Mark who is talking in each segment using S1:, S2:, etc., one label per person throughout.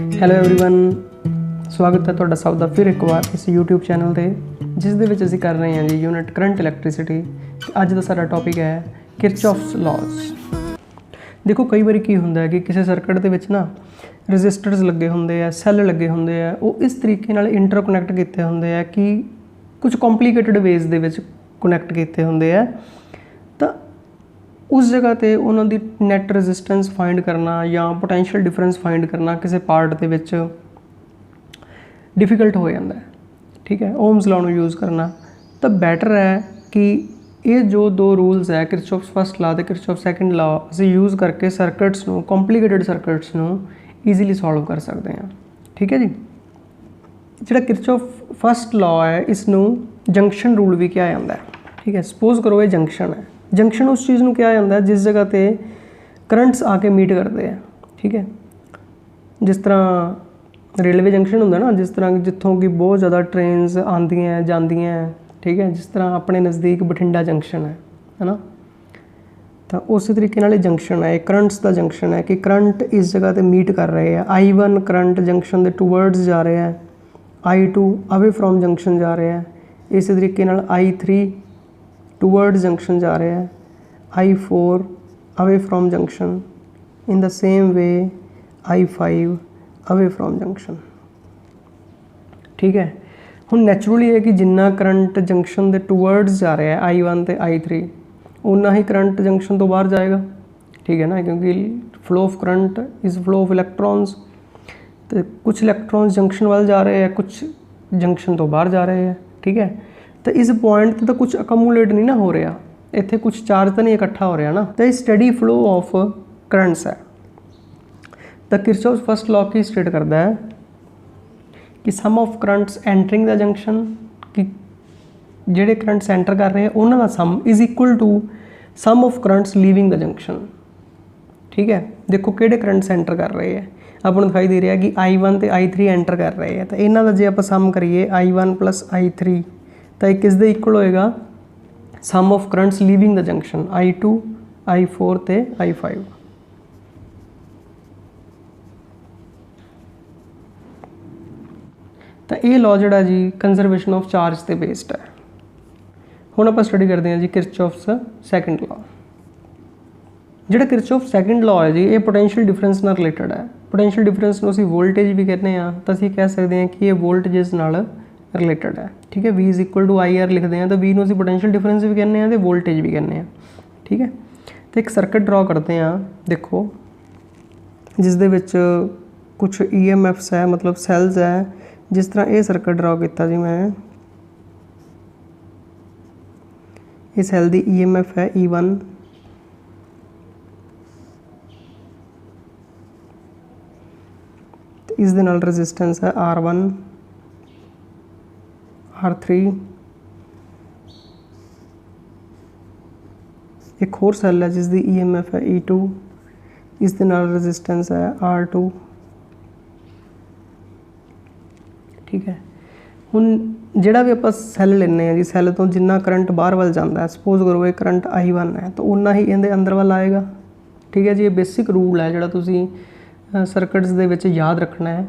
S1: Hello everyone, स्वागत है ਤੁਹਾਡਾ ਸਭ ਦਾ ਫਿਰ ਇੱਕ ਵਾਰ ਇਸ YouTube ਚੈਨਲ ਤੇ ਜਿਸ ਦੇ ਵਿੱਚ ਅਸੀਂ ਕਰ ਰਹੇ ਹਾਂ ਜੀ ਯੂਨਿਟ ਕਰੰਟ ਇਲੈਕਟ੍ਰਿਸਿਟੀ। ਅੱਜ ਦਾ ਸਾਡਾ ਟੌਪਿਕ ਹੈ ਕਿਰਚੌਫਸ ਲਾਜ਼। ਦੇਖੋ ਕਈ ਵਾਰੀ ਕੀ ਹੁੰਦਾ ਹੈ ਕਿ ਕਿਸੇ ਸਰਕਟ ਦੇ ਵਿੱਚ ਨਾ ਰੈਜ਼ਿਸਟਰਸ ਲੱਗੇ ਹੁੰਦੇ ਆ, ਸੈੱਲ ਲੱਗੇ ਹੁੰਦੇ ਆ, ਉਹ ਇਸ ਤਰੀਕੇ ਨਾਲ ਇੰਟਰਕਨੈਕਟ ਕੀਤੇ ਹੁੰਦੇ ਆ ਕਿ ਕੁਝ ਕੰਪਲੀਕੇਟਡ ਵੇਜ਼ ਦੇ ਵਿੱਚ ਕਨੈਕਟ ਕੀਤੇ ਹੁੰਦੇ ਆ। ਤਾਂ उस जगह पर उन्होंने नैट रजिस्टेंस फाइंड करना या पोटेंशियल डिफरेंस फाइंड करना किसी पार्ट के डिफिकल्ट हो जाता है। ठीक है, ओम्स लॉ को यूज़ करना तो बैटर है कि ये जो दो रूल्स है किरचॉफ्स फर्स्ट लॉ तो किरचॉफ सैकेंड लॉ असीं यूज़ करके सर्किट्स नूं कॉम्प्लीकेटेड सर्किट्स नूं ईजीली सॉल्व कर सकते हैं। ठीक है जी, जिहड़ा किरचॉफ फर्स्ट लॉ है इसनूं जंक्शन रूल भी कहा जाता है। ठीक है, सपोज करो ये जंक्शन है। जंक्शन उस चीज़ को क्या जाता है जिस जगह पे करंट्स आके मीट करते हैं। ठीक है, जिस तरह रेलवे जंक्शन होंगे ना, जिस तरह जितों की बहुत ज़्यादा ट्रेनस आंदियाँ जांदियाँ। ठीक है, जिस तरह अपने नज़दीक बठिंडा जंक्शन है ना, तो उस तरीके नाल जंक्शन है, करंट्स का जंक्शन है कि करंट इस जगह पर मीट कर रहे हैं। I1 करंट जंक्शन के टूवर्ड्स जा रहे हैं, I2 अवे फ्रॉम जंक्शन जा रहे हैं। इस तरीके नाल I3 टूवर्ड्स जंक्शन जा रहे हैं, I4 away from junction. In the same way I5 away from junction. ठीक है, हुण नैचुरली है कि जिन्ना करंट जंक्शन के टूवर्ड्स जा रहा है I1 तो I3 उन्ना ही करंट जंक्शन तो बाहर जाएगा। ठीक है ना, क्योंकि flow of current is flow of electrons. तो कुछ इलैक्ट्रॉन्स जंक्शन वाल जा रहे हैं, कुछ जंक्शन तो बाहर जा रहे हैं। ठीक है, तो इस पॉइंट तो कुछ अकमूलेट नहीं ना हो रहा, इत्थे कुछ चार्ज तो नहीं इकट्ठा हो रहा ना, तो ये स्टडी फ्लो ऑफ करंट्स है। तो किरचॉफ्स फर्स्ट लॉ की स्टेट करता है कि sum of currents entering the junction कि जेडे करंट्स एंटर कर रहे हैं उन्होंने sum is equal to sum of currents leaving the junction. ठीक है, देखो किहड़े करंट्स एंटर कर रहे हैं, आपको दिखाई दे रहा है कि I1 तो I3 एंटर कर रहे हैं। तो इन्हों का जो आप सम करिए I1 प्लस I3 तो ये किस दे इक्वल होएगा, sum of currents leaving the junction I2 I4 ते I5। तो ये लॉ जिहड़ा जी कंजरवेशन ऑफ चार्ज ते बेस्ड है। हुण आपां स्टडी करते हैं जी किरचॉफ्स सैकेंड लॉ। जिहड़ा किरचॉफ सैकेंड लॉ है जी ये पोटेंशियल डिफरेंस नाल रिलेटेड है। पोटेंशियल डिफरेंस नूं असीं वोल्टेज भी कहते हैं, तो असीं कह सकते हैं कि ये वोल्टेजेस नाल रिलेटेड है। ठीक है, V is equal to IR लिखते हैं तो V नूं असीं पोटेंशियल डिफरेंस भी कहने हैं तो वोल्टेज भी कहने हैं। ठीक है, तो एक सर्किट ड्रॉ करते हैं, देखो जिस दे विच कुछ EMFs है, मतलब सैल्स है। जिस तरह ये सर्किट ड्रॉ किया जी मैं, ये सैल दी EMF है E1, इस दे नाल रजिस्टेंस है R1 R3। एक होर सैल है जिसकी EMF है E2, इस दे नाल रजिस्टेंस है R2। ठीक है, हुण जिहड़ा भी आपां सैल लैने जी, सैल तो जिन्ना करंट बाहर वाल जाता है, सपोज करो ये करंट I1 है तो उन्ना ही इहदे अंदर वाल आएगा। ठीक है जी, ये बेसिक रूल है जिहड़ा तुसीं सर्किट्स दे विच याद रखना है,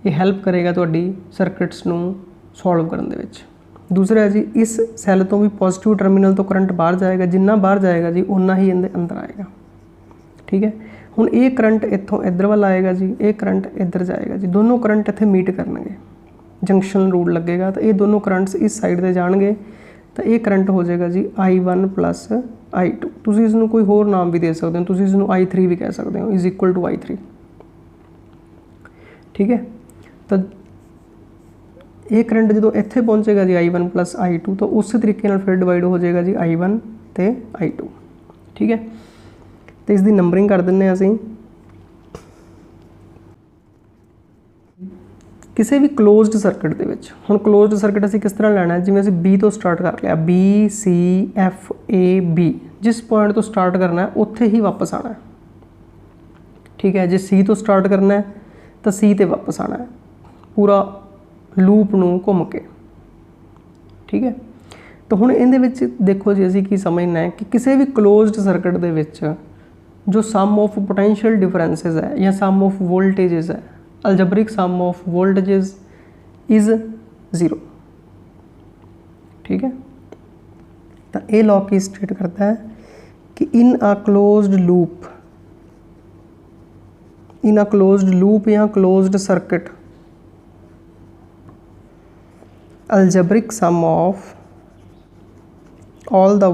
S1: ये हैल्प करेगा तुहाडी सर्किट्स नूं सॉल्व करने दे विच। दूसरा है जी इस सैल तो भी पॉजिटिव टर्मिनल तो करंट बाहर जाएगा, जिन्ना बाहर जाएगा जी उन्ना ही इहदे अंदर आएगा। ठीक है, हुण ये करंट इत्थों इधर वाल आएगा जी, ये करंट इधर जाएगा जी, दोनों करंट इत्थे मीट करनगे, जंक्शन रूल लगेगा तो ये दोनों करंट्स इस साइड ते जाणगे तो ये करंट हो जाएगा जी I1 प्लस I2। तुसीं इसनूं कोई होर नाम भी दे सकते हो, तुसीं इसनूं I3 भी कह सकते हो, इज़ इक्वल टू I3। ठीक है, तो ये करंट जो इत्थे पहुँचेगा जी I1 प्लस I2 तो उस तरीके नाल फिर डिवाइड हो जाएगा जी I1 ते I2। ठीक है, तो इसकी नंबरिंग कर दिंदे असीं। किसी भी क्लोज्ड सर्किट दे विच, हुण क्लोज्ड सर्किट असीं किस तरह लैना है, जिवें असीं B तो स्टार्ट कर लिया, B C F A B, जिस पॉइंट तो स्टार्ट करना है उत्थे ही वापस आना है। ठीक है, जे C तो स्टार्ट करना है तो C ते वापस आना है, पूरा लूप नूं घुम के। ठीक है, तो हुण इहदे विच देखो जी असीं की समझना है कि किसी भी क्लोज्ड सर्किट दे विच जो सम ऑफ पोटेंशियल डिफरेंसिस है या सम ऑफ वोल्टेजेस है algebraic sum of voltages is 0। ठीक है, तो ये लॉ की स्टेट करता है कि इन अ क्लोज्ड लूप या closed circuit algebraic sum of all the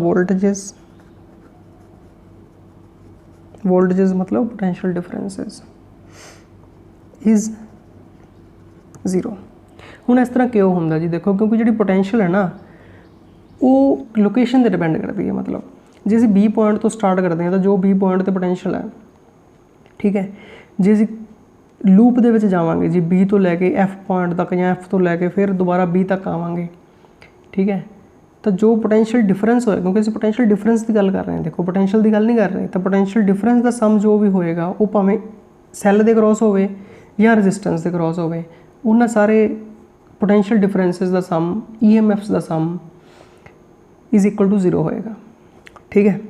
S1: voltages मतलब पोटेंशियल डिफरेंसेस इज़ 0। हुण इस तरह क्यों होंदा जी, देखो क्योंकि जी पोटेंशियल है ना वो लोकेशन पर डिपेंड करती है। मतलब जे असीं बी पॉइंट तो स्टार्ट करते हैं तो जो बी पॉइंट ते पोटेंशियल है, ठीक है, जे असीं लूप दे विच जावांगे जी बी तो लैके एफ पॉइंट तक या एफ तो लैके फिर दोबारा बी तक आवांगे, ठीक है, तो जो पोटेंशियल डिफरेंस होएगा, क्योंकि असीं पोटेंशियल डिफरेंस की गल कर रहे हैं, देखो पोटेंशियल की गल नहीं कर रहे, तो पोटेंशियल डिफरेंस का सम जो भी होएगा वो भावें सैल के क्रॉस होवे या रजिस्टेंस के क्रॉस होवे, उन्हां सारे पोटेंशियल डिफरेंसिस का सम EMFs का सम इज़ इक्वल टू 0 होएगा। ठीक है,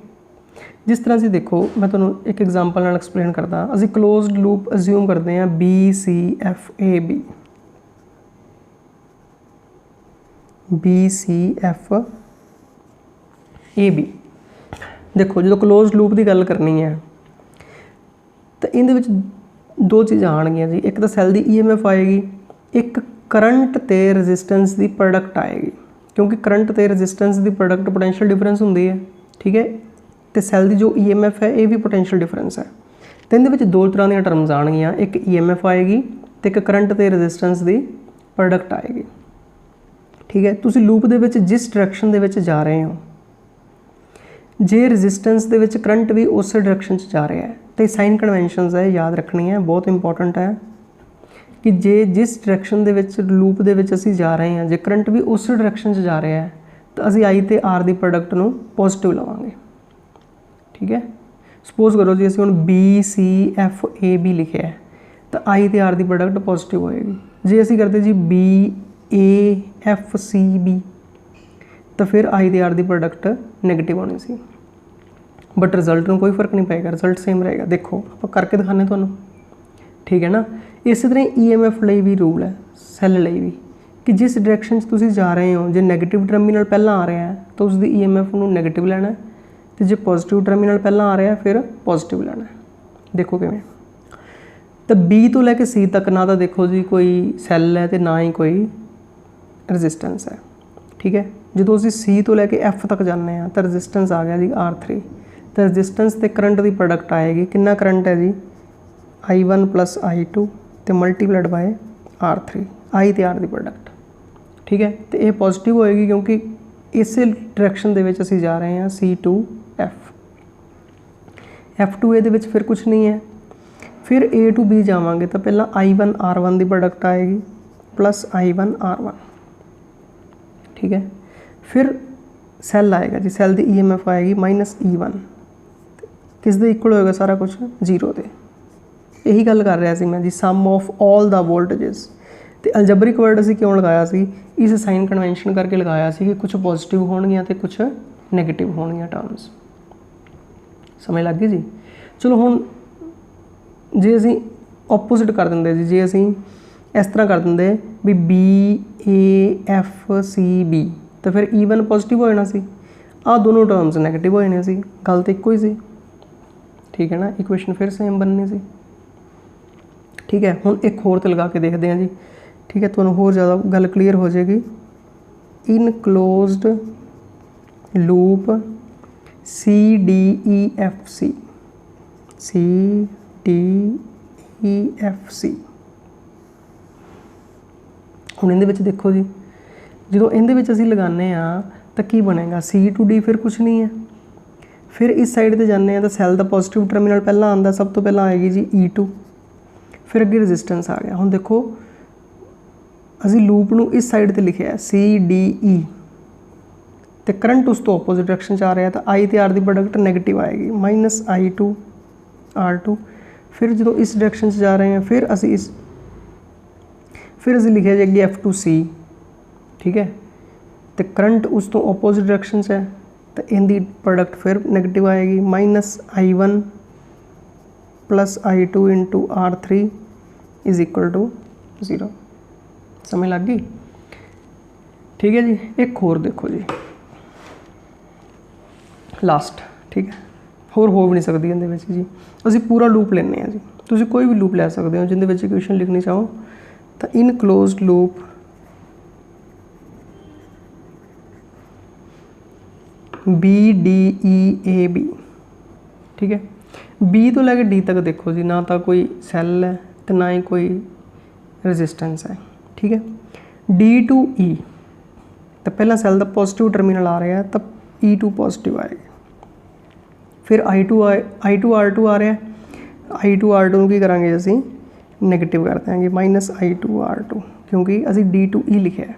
S1: जिस तरह से देखो मैं तुहानूं एक एग्जाम्पल नाल एक्सप्लेन करदा। असीं क्लोज्ड लूप अज्यूम करते हैं BCFAB, देखो जो क्लोज्ड लूप की गल करनी है तो इहदे विच दो चीज़ां आउणगियां जी, एक तो सैल की EMF आएगी, एक करंट ते रजिस्टेंस की प्रोडक्ट आएगी, क्योंकि करंट ते रजिस्टेंस की प्रोडक्ट पोटेंशियल डिफरेंस होंदी है। ठीक है, तो सैल की जो EMF है ये भी पोटेंशियल डिफरेंस है। तो इहदे विच दो तरह दी टर्म्स आउणगियां, एक EMF आएगी तो एक करंट ते रजिस्टेंस की प्रोडक्ट आएगी। ठीक है, तुसीं लूप दे विच जिस डायरैक्शन दे विच जा रहे हो, जे रजिस्टेंस दे विच करंट भी उस डायरैक्शन च जा रहा है, तो साइन कन्वेंशनस है याद रखनी है, बहुत इंपॉर्टेंट है कि जे जिस डायरैक्शन दे विच लूप दे विच असीं जा रहे हैं, जे करंट भी उस डायरैक्शन च जा रहा है तो असीं I ते R की प्रोडक्ट नूं पॉजिटिव लवांगे। ठीक है, सपोज करो जी असीं हुण BCFAB लिखिया है तो I ते R की प्रोडक्ट पॉजिटिव होएगी। जे असीं करते जी BAFCB तो फिर I ते R की प्रोडक्ट नैगेटिव होनी सी, बट रिजल्ट में कोई फर्क नहीं पेगा, रिजल्ट सेम रहेगा। देखो आप करके दिखाने तुहानूं, ठीक है ना। इस तरह EMF ਲਈ भी रूल है, सैल ਲਈ भी, कि जिस डायरैक्शन तुसीं जा रहे हो, जो नैगेटिव टर्मिनल पहला आ रहा है तो उसकी EMF नूं नैगेटिव लेना है, तो जो पॉजिटिव टर्मिनल पहला आ रहा है फिर पॉजिटिव लेना है। देखो किवें, तो B तो लैके C तक ना तो देखो जी कोई सैल है तो ना ही कोई रजिस्टेंस है। ठीक है, जो असीं C तो लैके F तक जाने हैं तो रजिस्टेंस आ गया जी R3, तो रजिस्टेंस ते करंट की प्रोडक्ट आएगी, कितना करंट है जी I1 + I2 तो मल्टीप्लाइड बाय R3, I ते R की प्रोडक्ट। ठीक है, तो ये पॉजिटिव होएगी क्योंकि इस डायरैक्शन दे विच असीं जा रहे हैं C2F। F2 ये फिर कुछ नहीं है, फिर A to B जावांगे तो पहला I1 R1 की प्रोडक्ट आएगी प्लस I1 R1। ठीक है, फिर सैल आएगा जी, सैल की EMF आएगी -E1, किस दे इक्वल होएगा सारा कुछ 0 दे। यही गल कर रहा सी मैं जी, सम ऑफ ऑल द वोल्टेजेस। तो अलजबरिक वर्ड असीं क्यों लगाया सी, इस साइन कन्वेंशन करके लगाया सी कि कुछ पॉजिटिव होणगियां ते कुछ नैगेटिव होणगियां टर्म्स। समझ लग गई जी। चलो हुण जे असीं ओपोजिट कर दिंदे जी, जे असीं इस तरह कर दिंदे भी BAFCB तो फिर E1 पॉजिटिव हो जाना सी, आ दोनों टर्म्स नैगेटिव हो जाने सी, गल तो इक्को ही सी। ठीक है ना, इक्वेशन फिर सेम बननी सी। ठीक है, हुण एक होर तो लगा के देखते हैं जी। ठीक है, तुहानूं होर ज़्यादा गल क्लीयर हो जाएगी। इन क्लोज्ड लूप CDEFC हुण इहदे विच देखो जी, जो इहदे विच असीं लगाने आ तो की बनेगा C to D, फिर कुछ नहीं है। फिर इस साइड ते जाने तो सैल का पॉजिटिव टर्मिनल पहला आंदा, सब तो पहला आएगी जी E2, फिर अगे रजिस्टेंस आ गया। हुण देखो असीं लूप नूं इस साइड ते लिखिया CDE तो करंट उस तो ओपोजिट डायरैक्शन च आ रहा है, तो I ते R की प्रोडक्ट नैगेटिव आएगी -I2 R2। फिर जो इस डायरैक्शन जा रहे हैं फिर असी लिखिया जी अगे F2C। ठीक है, तो करंट उस तो ओपोजिट डायरैक्शन है तो इनकी प्रोडक्ट फिर नैगेटिव आएगी -I1 + I2 × R3 is equal to 0। समझ लग गई? ठीक है जी। एक होर देखो जी, लास्ट, ठीक है, होर हो भी नहीं सकती ਇਹਦੇ ਵਿੱਚ ਜੀ। ਅਸੀਂ ਪੂਰਾ ਲੂਪ ਲੈਂਦੇ ਹਾਂ ਜੀ, ਤੁਸੀਂ ਕੋਈ ਵੀ ਲੂਪ ਲੈ ਸਕਦੇ ਹੋ ਜਿਹਦੇ ਵਿੱਚ ਇਕੁਏਸ਼ਨ ਲਿਖਣੀ ਚਾਹੋ ਤਾਂ ਇਨ ਕਲੋਜ਼ਡ ਲੂਪ BDEAB, ठीक है। B तो लैके D तक देखो जी, ना तो कोई सैल है तो ना ही कोई रजिस्टेंस है, ठीक है। D to E तो पहला सैल का पॉजिटिव टर्मिनल आ रहा है तो E2 पॉजिटिव आएगा, फिर I2 R2 आ रहा है, I2 R2 की करांगे असी नैगेटिव कर देंगे -I2 R2 क्योंकि असी D to E लिखा है,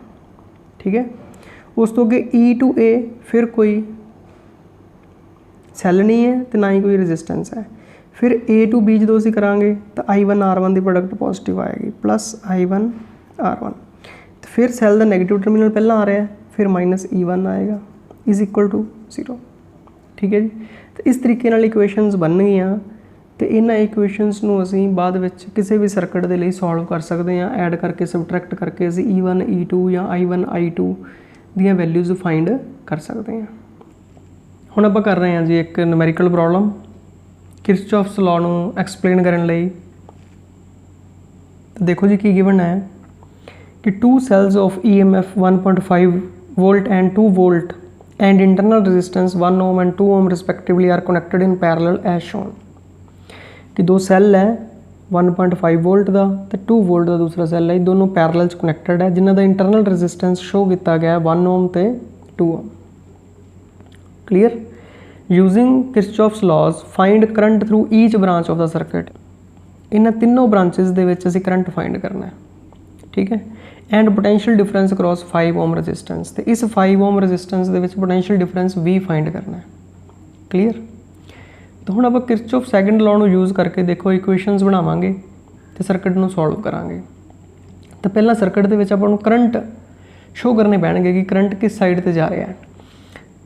S1: ठीक है। उस तो अगे E to A फिर कोई सैल नहीं है तो ना ही कोई रजिस्टेंस है, फिर A to B जो असी करांगे तो I1 R1 की प्रोडक्ट पॉजिटिव आएगी प्लस I1 R1, तो फिर सैल का नैगेटिव टर्मिनल पहला आ रहा है, फिर -E1 आएगा इज़ इक्वल टू 0, ठीक है जी। तो इस तरीके नाल इक्वेशनस बन गई, तो इन्हां इक्वेशनस नूं असीं बाद विच किसी भी सर्किट दे लई सॉल्व कर सकते हैं, ऐड करके सबट्रैक्ट करके असीं E1 E2 या I1 I2 ਦੀਆਂ वैल्यूज़ फाइंड कर सकते हैं। हुण आपां कर रहे हैं जी एक न्यूमेरिकल प्रॉब्लम किरचॉफ्स लॉ नूं एक्सप्लेन करने लई। तो देखो जी की गिवन है कि 2 cells of EMF 1.5 volt and 2 volt and internal resistance 1 ohm and 2 ohm respectively are connected in parallel as shown. कि दो सैल है 1.5 वोल्ट का तो 2 वोल्ट का दूसरा सैल है, दोनों पैरेलल कनेक्टेड है, जिन्हों का इंटरनल रेजिस्टेंस शो किया गया 1 ओम तो 2 ohm. Clear? Using Kirchhoff's laws find current through each branch of the circuit. इन्हां तीनों ब्रांचेस दे विच असीं करंट फाइंड करना है, ठीक है। And potential difference across 5 ohm resistance, तो इस 5 ओम रजिस्टेंस दे विच पोटेंशियल डिफरेंस भी फाइंड करना है। क्लीयर? तो हुण आपां किरचॉफ सैकेंड लॉ नूं यूज़ करके देखो इक्वेशनस बनावांगे तो सर्किट नूं सॉल्व करांगे। तो पहला सर्किट दे विच आपां नूं करंट शो करने पैणगे कि करंट किस साइड ते जा रहा है।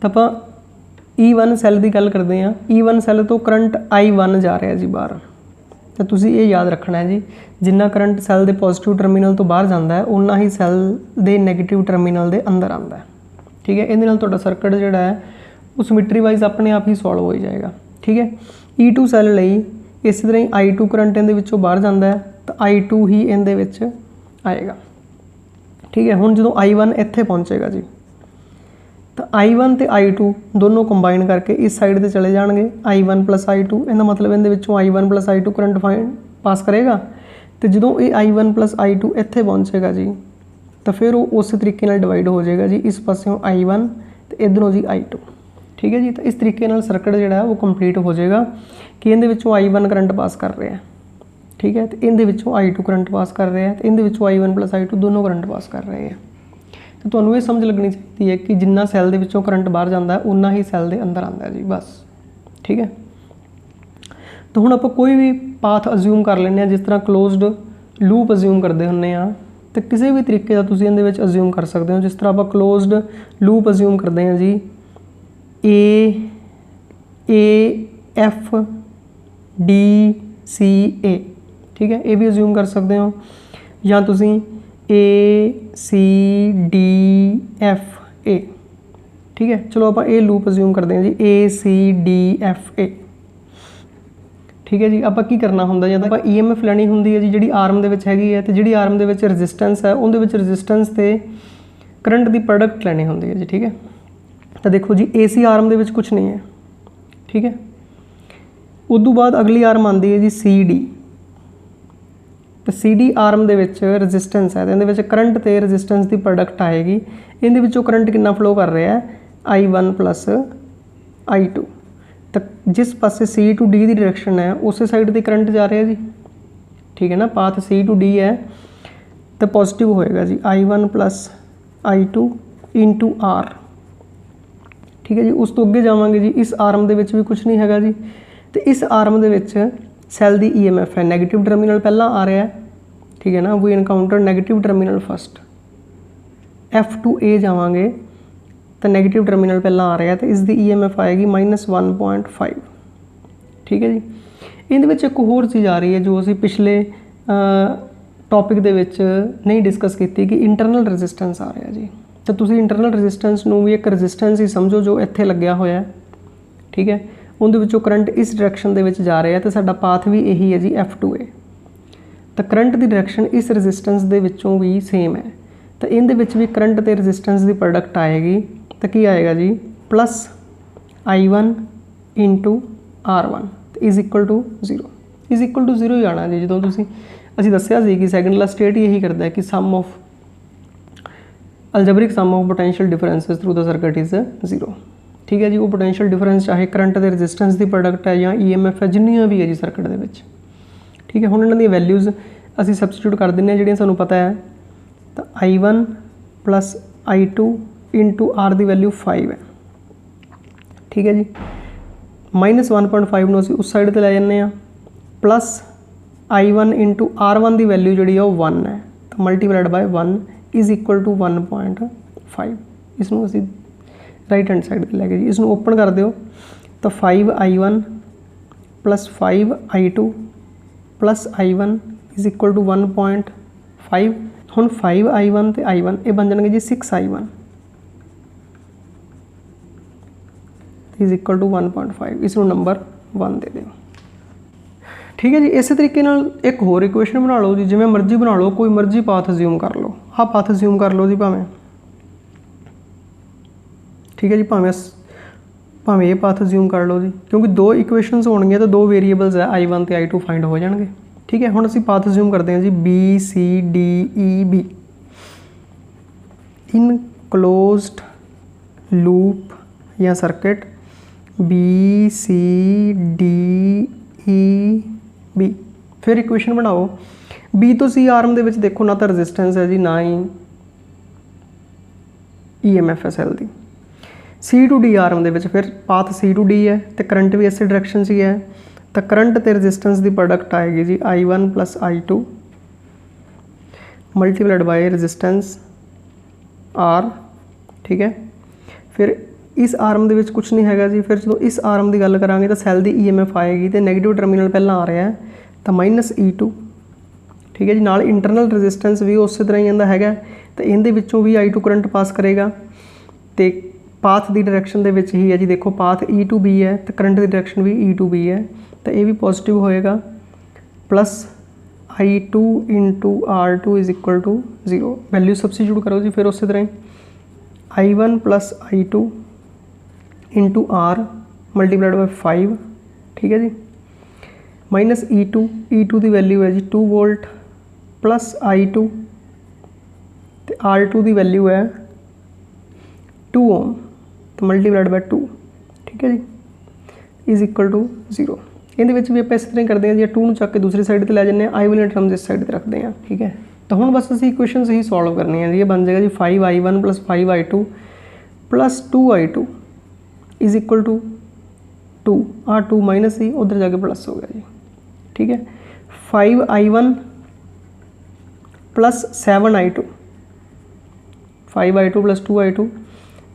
S1: तो आपां E1 सैल की गल करते हैं, E1 सैल तो करंट I1 जा रहा है जी बाहर। तो तुसीं ये याद रखना है जी, जिन्ना करंट सैल के पॉजिटिव टर्मिनल तो बाहर जाता है उन्ना ही सैल के नैगेटिव टर्मिनल के अंदर आता है, ठीक है। इहदे नाल तुहाडा सर्किट जिहड़ा है वो सिमिट्री वाइज अपने आप ही सॉल्व हो जाएगा, ठीक है। E2 सैल लई इस तरह ही I2 करंट इहदे विचों बाहर जाता है तो I2 ही इहदे विच आएगा, ठीक है। हुण जदों I1 इत्थे पहुँचेगा जी तो I1 तो I2 दोनों कंबाइन करके इस साइड से चले जाएंगे I1 प्लस I2, इहदा मतलब इहदे विचों I1 plus I2 current pass करेगा। तो जदों ये I1 प्लस I2 इत्थे पहुँचेगा जी तो फिर वो उस तरीके नाल डिवाइड हो जाएगा जी, इस पासों I1 तो इधरों जी I2, ठीक है जी। तो इस तरीके नाल सर्किट जिहड़ा वो कंप्लीट हो जाएगा कि इहदे विचों I1 करंट पास कर रहा है, ठीक है। तो इहदे विचों I2 करंट पास कर रहा है, तो इहदे विचों I1 प्लस I2 दोनों करंट पास कर रहे हैं। तो तुहानूं ये समझ लगनी चाहिए है कि जिन्ना सैल दे विचों करंट बाहर जाता है उन्ना ही सैल दे अंदर आता है जी, बस, ठीक है। तो हुण आपां कोई भी पाथ अज्यूम कर लैंदे, जिस तरह क्लोज्ड लूप अज्यूम करते हुंदे आ, तो किसी भी तरीके का तुसीं इहदे विच अज्यूम कर सकते हो। जिस तरह आपां क्लोज्ड लूप अज्यूम करते हैं जी AF DCA, ठीक है, ये भी अज्यूम कर सकते हो, या तुसीं ACDFA, ठीक है। चलो आप ये लूप अज्यूम करते हैं जी ACDFA, ठीक है जी। आप की करना होंदा जब आप EMF लैनी होंदी है जी, जिहड़ी आर्म दे विच हैगी है, तो जिहड़ी आर्म दे विच रजिस्टेंस है उहदे विच रजिस्टेंस ते करंट की प्रोडक्ट लैनी होंदी है जी, ठीक है। तो देखो जी AC आर्म दे विच कुछ नहीं है, ठीक है। उदों बाद अगली आर्म आती है जी CD, तो CD आर्म दे विच रजिस्टेंस है, तो इहदे विच करंट ते रजिस्टेंस की प्रोडक्ट आएगी। इहदे विचों करंट कितना फ्लो कर रहा है I1 प्लस I2, तो जिस पासे C to D की डायरेक्शन है उस साइड ते करंट जा रहा है जी, ठीक है ना। पाथ C to D है तो पॉजिटिव होएगा जी I1 plus I2 into R, ठीक है जी। उस तो अगे जावांगे जी, इस आर्म दे विच भी कुछ नहीं हैगा जी, तो इस आर्म दे विच सैल दी EMF है, नैगेटिव टर्मिनल पहला आ रहा है, ठीक है ना। We encounter negative terminal first. F2A जावांगे तो नैगेटिव टर्मिनल पहला आ रहा है, तो इसकी EMF आएगी -1.5, ठीक है जी। इहदे विच एक होर चीज़ आ रही है जो असीं पिछले टॉपिक दे विच नहीं डिस्कस की कि इंटरनल रजिस्टेंस आ रहा जी। तो तुसी इंटरनल रजिस्टेंस नूं भी एक रजिस्टेंस ही समझो जो इत्थे लग्या होया, ठीक है। उहदे विचों करंट इस डायरैक्शन दे विच जा रहा है तो साडा पाथ भी यही है जी F2A। तो करंट की डायरैक्शन इस रजिस्टेंस दे विचों भी सेम है। तो इहदे विच भी करंट ते रजिस्टेंस की प्रोडक्ट आएगी तो की आएगा जी plus I1 into R1 is equal to 0 ही आना जी। जो तुसी असीं दस्सिया सी कि सैकेंड ला स्टेट यही करता है कि sum of algebraic sum of potential differences through the circuit is 0, ठीक है जी। वो पोटेंशियल डिफरेंस चाहे करंट के रजिस्टेंस की प्रोडक्ट है या EMF है जिन्नियां भी है जी सर्किट के विच, ठीक है। हुण इन्हां दी वैल्यूज़ असीं सबस्टिट्यूट कर दिंदे जिहड़ियां सानूं पता है। तो I1 plus I2 into R की वैल्यू 5 है, ठीक है जी। -1.5 नूं असीं उस साइड ते लै जन्ने आ, प्लस I1 इंटू R1 की वैल्यू जी 1 है, तो multiplied by 1 is equal to 1.5। इसनूं असीं राइट हैंड साइड पर लैके जी इसनूं ओपन कर दिओ। तो 5I1 plus 5I2 plus I1 is equal to 1.5। हुण 5I1 तो I1 ये बन जाएंगे जी 6I1 इज इक्वल टू 1.5। इसनूं नंबर 1 दे दिओ, ठीक है जी। इस तरीके नाल एक होर इक्वेशन बना लो जी, जिवें मर्जी बना लो, कोई मर्जी पाथ अज्यूम कर लो। हाँ पाथ अज्यूम कर लो जी भावें, ठीक है जी। भावें ये पाथ अज्यूम कर लो जी, क्योंकि दो इक्वेशनस होणगियां तो दो वेरीएबल्स है I1 ते I2 फाइंड हो जाएंगे, ठीक है। हुण असीं पाथ अज्यूम करते हैं जी BCDEB इन क्लोज्ड लूप या सर्किट BCDEB। फिर इक्वेशन बनाओ B तो C आर्म दे विच देखो ना तो रजिस्टेंस है जी ना ही EMF है सैल दी। C to D आर्म दे विच फिर पाथ C to D है तो करंट भी इस डायरैक्शन से है। तो करंट ते रजिस्टेंस की प्रोडक्ट आएगी जी I1 plus I2 multiplied by resistance R, ठीक है। फिर इस आर्म दे विच कुछ नहीं हैगा जी। फिर जो इस आर्म की गल करांगे तो सैल की EMF आएगी तो नैगेटिव टर्मिनल पहला आ रहा है तो -E2, ठीक है जी। नाल इंटरनल रजिस्टेंस भी उस तरह ही इहदा हैगा तो इहदे विचों भी I2 करंट पास करेगा तो पाथ की डायरैक्शन दे विच ही है जी। देखो पाथ E to B है तो करंट की डायरैक्शन भी E to B है तो ये भी पॉजिटिव होएगा, plus I2 into R2 is equal to 0। Value substitute करो जी। फिर उस तरह ही I1 plus I2 into R multiplied by 5, ठीक है जी। -E2 की वैल्यू है जी 2 वोल्ट प्लस I2 तो R2 की वैल्यू है 2 ओम तो मल्टीप्लाइड बाय 2, ठीक है जी, इज इक्वल टू 0। इहदे विच भी आप इस तरह करते हैं जी 2 चक के दूसरी साइड पर लै जाने I वाली टर्म्स इस साइड पर रखते हैं, ठीक है। तो हुण बस असीं इक्वेशनस ही सॉल्व करनी है जी। ये बन जाएगा जी 5I1 plus 5I2 plus 2I2 is equal to 2 2 minus ही उधर जाके प्लस हो गया जी, ठीक है। 5I1 plus 7I2 5I2 plus 2I2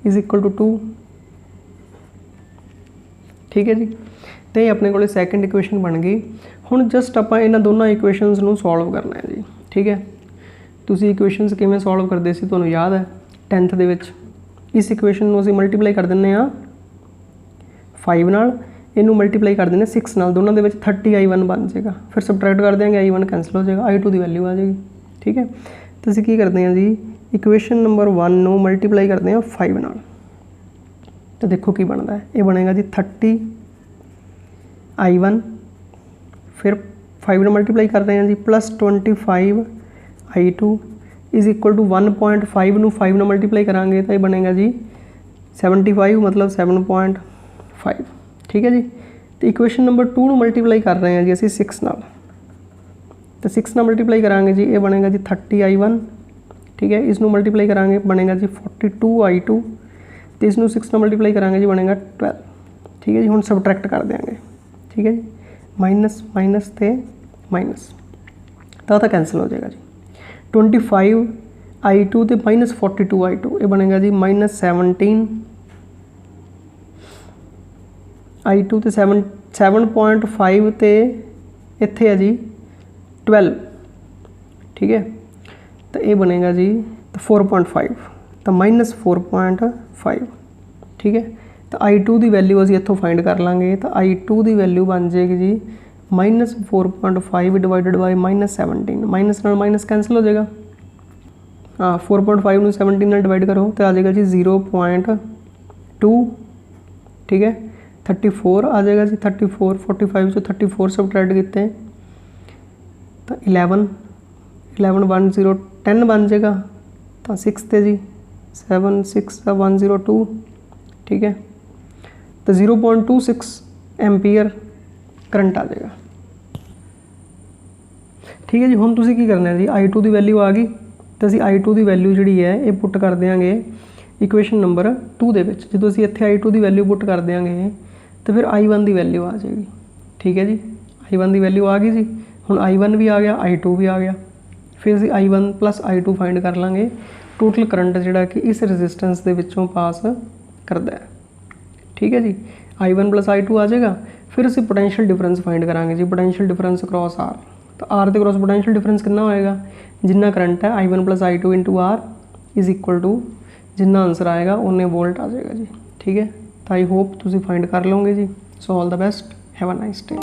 S1: is equal to 2, ठीक है जी। तो ये अपने को सैकेंड इक्वेशन बन गई। हुण जस्ट आपां इन्हां दोनों इक्वेशनस नूं सॉल्व करना है जी, ठीक है। तुसीं इक्वेशनस किवें सॉल्व करदे सी तुहानूं याद है 10th दे विच। इस इक्वेशन नूं असीं मल्टीप्लाई कर दिंदे आ 5 नाल, इनू मल्टीप्लाई कर देंगे 6 नाल, दोनों के 30I1 बन जाएगा। फिर सबट्रैक्ट कर देंगे I1 कैंसल हो जाएगा, I2 की वैल्यू आ जाएगी, ठीक है। तो असीं की करते हैं जी इक्वेशन नंबर 1 नू मल्टीप्लाई करते हैं 5 नाल। तो देखो की बनता है, ये बनेगा जी 30I1 फिर 5 नाल मल्टीप्लाई कर रहे हैं जी plus 25I2 is equal to 1.5 नू 5 नाल मल्टीप्लाई करांगे तो ये बनेगा जी 75 मतलब 7.5, ठीक है जी। तो इक्वेशन नंबर 2 नू मल्टीप्लाई कर रहे हैं जी असी 6 नाल, तो 6 नाल मल्टीप्लाई करांगे जी ये बनेगा जी 30I1, ठीक है। इसनू मल्टीप्लाई करांगे बनेगा जी 42I2 तो इसनू 6 नाल मल्टीप्लाई करांगे जी बनेगा 12, ठीक है जी। हुण सबट्रैक्ट कर देंगे, ठीक है जी। माइनस माइनस ते माइनस तो कैंसल हो जाएगा जी। 25I2 तो माइनस 42I2 ये बनेगा जी माइनस 17I2 तो 7.5 तो इत्थे है जी 12, ठीक है। तो ये बनेगा जी तो 4.5 तो -4.5 ठीक है। तो I2 की वैल्यू असीं इत्थों फाइंड कर लांगे तो I2 की वैल्यू बन जाएगी जी -4.5 डिवाइडेड बाय -17 माइनस नाल माइनस कैंसल हो जाएगा। हाँ 4.5 में 17 नाल डिवाइड करो तो आ जाएगा जी 0.2 ठीक है। 34 आ जाएगा जी 34 45 से 34 सबट्रैक्ट किते हैं तो 11 11 1 0 10 बन जाएगा तो 6 थे जी 7 6 102 ठीक है। तो 0.26 एम्पीयर करंट आ जाएगा ठीक है जी। हुण तुसीं की करना है जी I2 की वैल्यू आ गई तो असीं I2 की वैल्यू जिहड़ी है ये पुट कर देंगे इक्वेशन नंबर 2 दे विच। जो असीं इत्थे I2 की वैल्यू पुट कर देंगे तो फिर I1 की वैल्यू आ जाएगी ठीक है जी। I1 की वैल्यू आ गई जी। हुण I1 भी आ गया I2 भी आ गया फिर असीं I1 प्लस I2 फाइंड कर लांगे टोटल करंट जिहड़ा कि इस रजिस्टेंस दे विचों पास करदा है ठीक है जी। I1 प्लस I2 आ जाएगा फिर असीं पोटेंशियल डिफरेंस फाइंड करांगे जी पोटेंशियल डिफरेंस अक्रॉस R। तो R के क्रॉस पोटेंशियल डिफरेंस कितना होएगा जिन्ना करंट है I1 plus I2 into R is equal to जिन्ना आंसर आएगा उन्ने वोल्ट आ जाएगा जी ठीक है। तो आई होप तुसीं फाइंड कर लोगे जी। So all the best have a nice day.